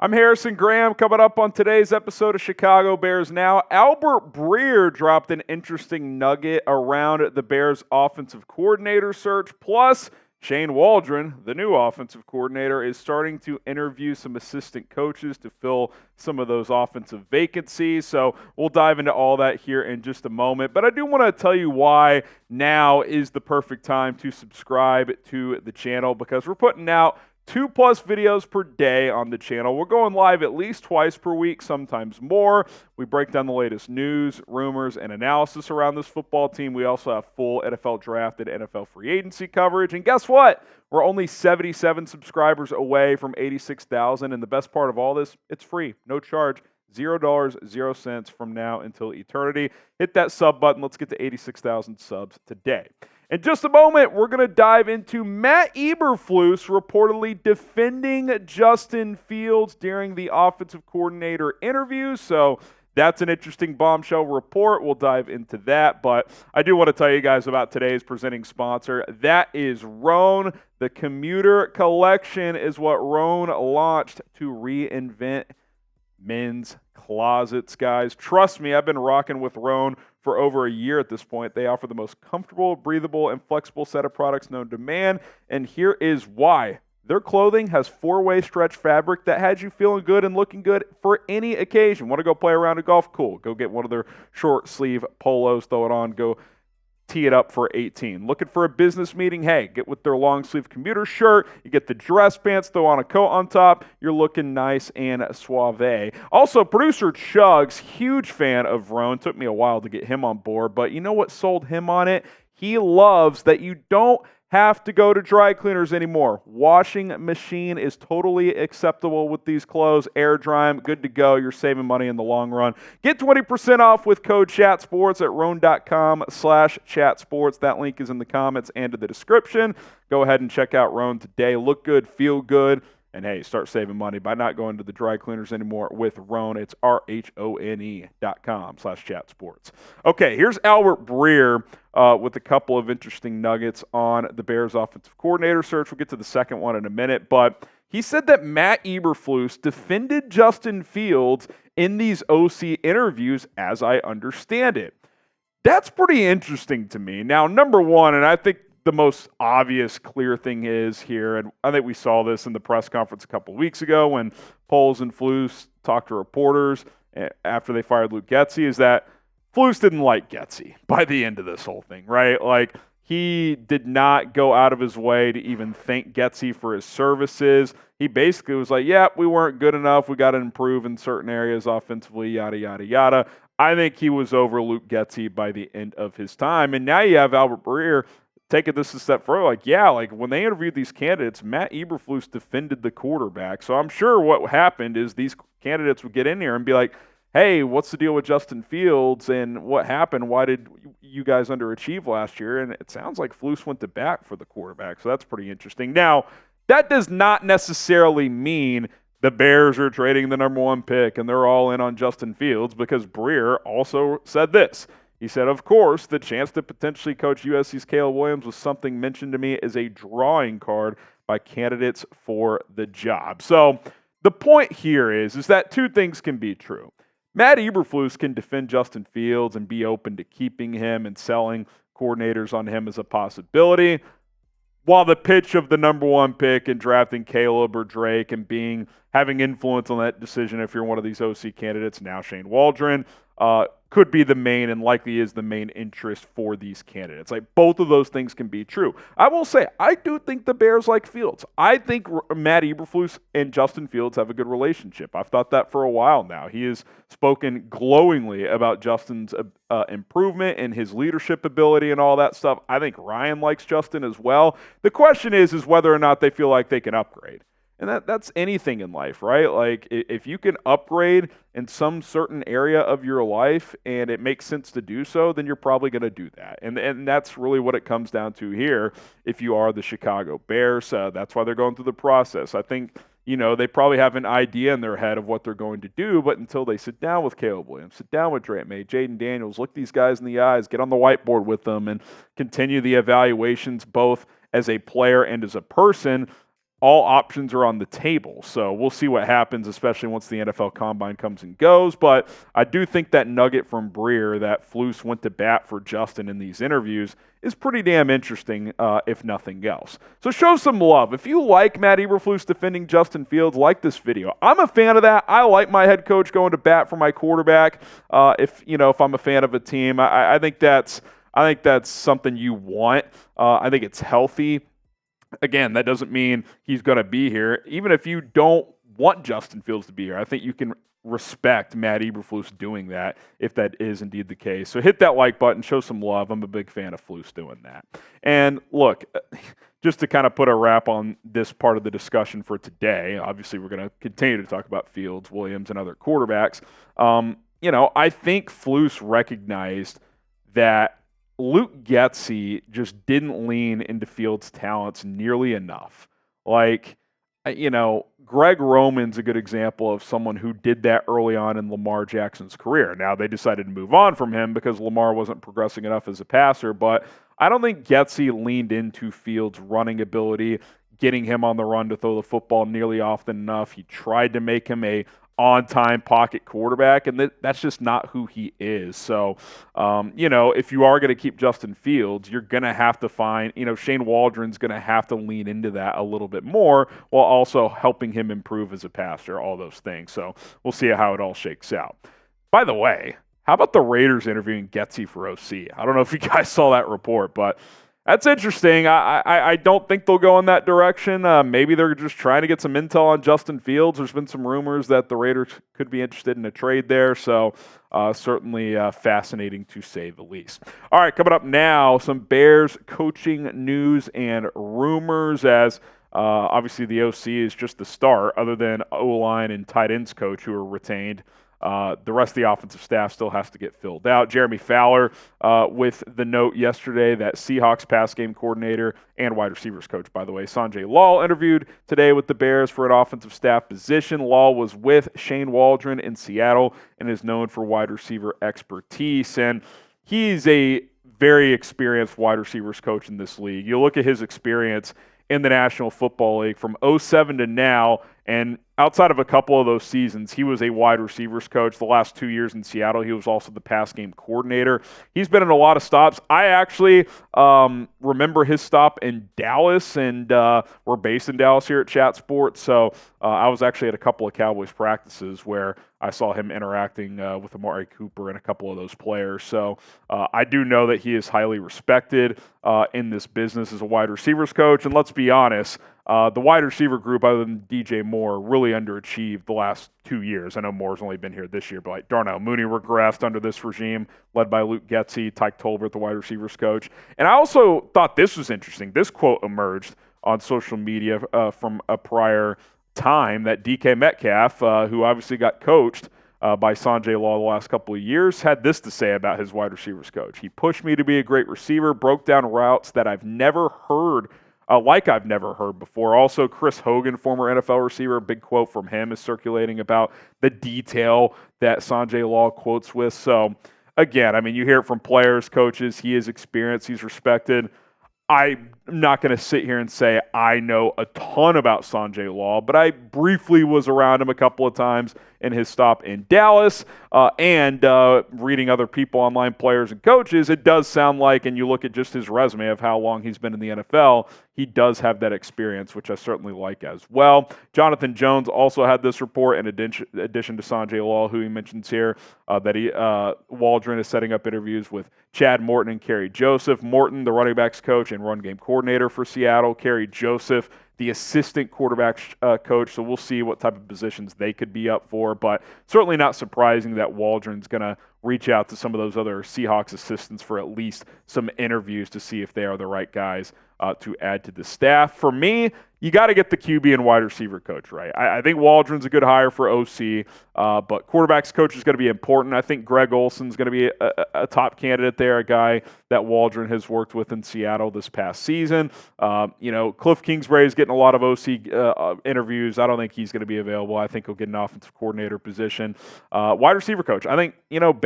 I'm Harrison Graham. Coming up on today's episode of Chicago Bears Now, Albert Breer dropped an interesting nugget around the Bears' offensive coordinator search. Plus, Shane Waldron, the new offensive coordinator, is starting to interview some assistant coaches to fill some of those offensive vacancies. So we'll dive into all that here in just a moment. But I do want to tell you why now is the perfect time to subscribe to the channel, because we're putting out 2+ videos per day on the channel. We're going live at least twice per week, sometimes more. We break down the latest news, rumors, and analysis around this football team. We also have full NFL draft and NFL free agency coverage. And guess what? We're only 77 subscribers away from 86,000. And the best part of all this, it's free, no charge. $0, 0 cents from now until eternity. Hit that sub button. Let's get to 86,000 subs today. In just a moment, we're going to dive into Matt Eberflus reportedly defending Justin Fields during the offensive coordinator interview. So that's an interesting bombshell report. We'll dive into that. But I do want to tell you guys about today's presenting sponsor. That is Roan. The Commuter Collection is what Roan launched to reinvent men's closets, guys. Trust me, I've been rocking with Roan for over a year at this point. They offer the most comfortable, breathable, and flexible set of products known to man, and here is why. Their clothing has 4-way stretch fabric that has you feeling good and looking good for any occasion. Want to go play around at golf? Cool. Go get one of their short sleeve polos, throw it on, go tee it up for 18. Looking for a business meeting? Hey, get with their long sleeve commuter shirt. You get the dress pants, throw on a coat on top. You're looking nice and suave. Also, producer Chugg's huge fan of Roan. Took me a while to get him on board, but you know what sold him on it? He loves that you don't have to go to dry cleaners anymore. Washing machine is totally acceptable with these clothes. Air dry them, good to go. You're saving money in the long run. Get 20% off with code ChatSports at roan.com/chatsports. That link is in the comments and in the description. Go ahead and check out Roan today. Look good, feel good, and hey, start saving money by not going to the dry cleaners anymore with Roan. It's RHONE.com/chatsports. Okay, here's Albert Breer with a couple of interesting nuggets on the Bears offensive coordinator search. We'll get to the second one in a minute, but he said that Matt Eberflus defended Justin Fields in these OC interviews, as I understand it. That's pretty interesting to me. Now, number one, and I think the most obvious, clear thing is here, and I think we saw this in the press conference a couple of weeks ago when Poles and Flus talked to reporters after they fired Luke Getsy, is that Flus didn't like Getsy by the end of this whole thing, right? Like, he did not go out of his way to even thank Getsy for his services. He basically was like, yeah, we weren't good enough. We got to improve in certain areas offensively, yada, yada, yada. I think he was over Luke Getsy by the end of his time. And now you have Albert Breer taking this a step further, like, yeah, like when they interviewed these candidates, Matt Eberflus defended the quarterback. So I'm sure what happened is these candidates would get in here and be like, hey, what's the deal with Justin Fields and what happened? Why did you guys underachieve last year? And it sounds like Flus went to bat for the quarterback, so that's pretty interesting. Now, that does not necessarily mean the Bears are trading the number 1 pick and they're all in on Justin Fields, because Breer also said this. He said, of course, the chance to potentially coach USC's Caleb Williams was something mentioned to me as a drawing card by candidates for the job. So the point here is that two things can be true. Matt Eberflus can defend Justin Fields and be open to keeping him and selling coordinators on him as a possibility, while the pitch of the number 1 pick and drafting Caleb or Drake and having influence on that decision, if you're one of these OC candidates, now Shane Waldron, could be the main and likely is the main interest for these candidates. Like, both of those things can be true. I will say, I do think the Bears like Fields. I think Matt Eberflus and Justin Fields have a good relationship. I've thought that for a while now. He has spoken glowingly about Justin's improvement and his leadership ability and all that stuff. I think Ryan likes Justin as well. The question is whether or not they feel like they can upgrade. And that's anything in life, right? Like, if you can upgrade in some certain area of your life and it makes sense to do so, then you're probably going to do that. And that's really what it comes down to here if you are the Chicago Bears. That's why they're going through the process. I think, they probably have an idea in their head of what they're going to do, but until they sit down with Caleb Williams, sit down with Drake May, Jaden Daniels, look these guys in the eyes, get on the whiteboard with them, and continue the evaluations both as a player and as a person, all options are on the table. So we'll see what happens, especially once the NFL Combine comes and goes. But I do think that nugget from Breer that Flus went to bat for Justin in these interviews is pretty damn interesting, if nothing else. So show some love. If you like Matt Eberflus defending Justin Fields, like this video. I'm a fan of that. I like my head coach going to bat for my quarterback. If I'm a fan of a team, I think that's something you want. I think it's healthy. Again, that doesn't mean he's going to be here. Even if you don't want Justin Fields to be here, I think you can respect Matt Eberflus doing that if that is indeed the case. So hit that like button, show some love. I'm a big fan of Flus doing that. And look, just to kind of put a wrap on this part of the discussion for today, obviously we're going to continue to talk about Fields, Williams, and other quarterbacks. I think Flus recognized that Luke Getsy just didn't lean into Fields' talents nearly enough. Greg Roman's a good example of someone who did that early on in Lamar Jackson's career. Now, they decided to move on from him because Lamar wasn't progressing enough as a passer, but I don't think Getsy leaned into Fields' running ability, getting him on the run to throw the football nearly often enough. He tried to make him a on-time pocket quarterback, and that's just not who he is. So, if you are going to keep Justin Fields, you're going to have to find, Shane Waldron's going to have to lean into that a little bit more while also helping him improve as a passer, all those things. So we'll see how it all shakes out. By the way, how about the Raiders interviewing Getsy for OC? I don't know if you guys saw that report, but that's interesting. I don't think they'll go in that direction. Maybe they're just trying to get some intel on Justin Fields. There's been some rumors that the Raiders could be interested in a trade there. So certainly fascinating to say the least. All right, coming up now, some Bears coaching news and rumors as obviously the OC is just the start other than O-line and tight ends coach who are retained. The rest of the offensive staff still has to get filled out. Jeremy Fowler with the note yesterday that Seahawks pass game coordinator and wide receivers coach, by the way, Sanjay Lal interviewed today with the Bears for an offensive staff position. Lal was with Shane Waldron in Seattle and is known for wide receiver expertise. And he's a very experienced wide receivers coach in this league. You look at his experience in the National Football League from 2007 to now, and outside of a couple of those seasons, he was a wide receivers coach. The last 2 years in Seattle, he was also the pass game coordinator. He's been in a lot of stops. I actually remember his stop in Dallas, and we're based in Dallas here at Chat Sports. So I was actually at a couple of Cowboys practices where I saw him interacting with Amari Cooper and a couple of those players. So I do know that he is highly respected in this business as a wide receivers coach. And let's be honest, the wide receiver group, other than DJ Moore, really underachieved the last 2 years. I know Moore's only been here this year, but like Darnell Mooney regressed under this regime, led by Luke Getsy, Tyke Tolbert, the wide receivers coach. And I also thought this was interesting. This quote emerged on social media from a prior time that DK Metcalf, who obviously got coached by Sanjay Lal the last couple of years, had this to say about his wide receivers coach. He pushed me to be a great receiver, broke down routes that I've never heard before. Also, Chris Hogan, former NFL receiver, a big quote from him is circulating about the detail that Sanjay Lal quotes with. So, again, I mean, you hear it from players, coaches. He is experienced. He's respected. I'm not going to sit here and say I know a ton about Sanjay Lal, but I briefly was around him a couple of times in his stop in Dallas and reading other people online, players and coaches. It does sound like, and you look at just his resume of how long he's been in the NFL, he does have that experience, which I certainly like as well. Jonathan Jones also had this report in addition to Sanjay Lal, who he mentions here, that Waldron is setting up interviews with Chad Morton and Kerry Joseph. Morton, the running backs coach and run game coordinator for Seattle. Kerry Joseph, the assistant quarterback coach. So we'll see what type of positions they could be up for. But certainly not surprising that Waldron's going to reach out to some of those other Seahawks assistants for at least some interviews to see if they are the right guys to add to the staff. For me, you got to get the QB and wide receiver coach right. I think Waldron's a good hire for OC, but quarterbacks coach is going to be important. I think Greg Olson's going to be a top candidate there, a guy that Waldron has worked with in Seattle this past season. Cliff Kingsbury is getting a lot of OC interviews. I don't think he's going to be available. I think he'll get an offensive coordinator position. Wide receiver coach. I think,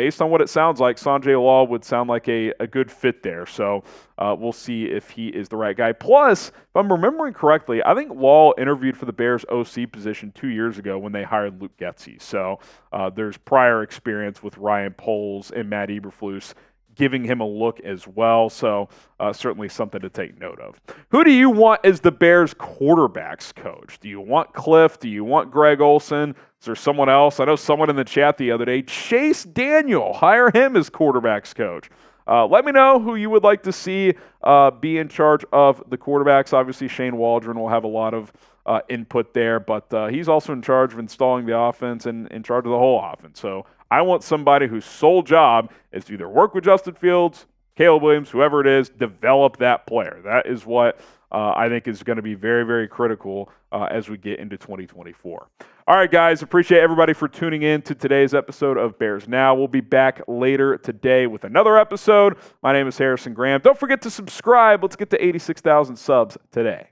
based on what it sounds like, Sanjay Lal would sound like a good fit there. So we'll see if he is the right guy. Plus, if I'm remembering correctly, I think Lal interviewed for the Bears OC position 2 years ago when they hired Luke Getsy. So there's prior experience with Ryan Poles and Matt Eberflus giving him a look as well. So certainly something to take note of. Who do you want as the Bears quarterbacks coach? Do you want Cliff? Do you want Greg Olsen? Is there someone else? I know someone in the chat the other day, Chase Daniel, hire him as quarterbacks coach. Let me know who you would like to see be in charge of the quarterbacks. Obviously, Shane Waldron will have a lot of input there, but he's also in charge of installing the offense and in charge of the whole offense. So I want somebody whose sole job is to either work with Justin Fields, Caleb Williams, whoever it is, develop that player. That is what I think is going to be very, very critical as we get into 2024. All right, guys, appreciate everybody for tuning in to today's episode of Bears Now. We'll be back later today with another episode. My name is Harrison Graham. Don't forget to subscribe. Let's get to 86,000 subs today.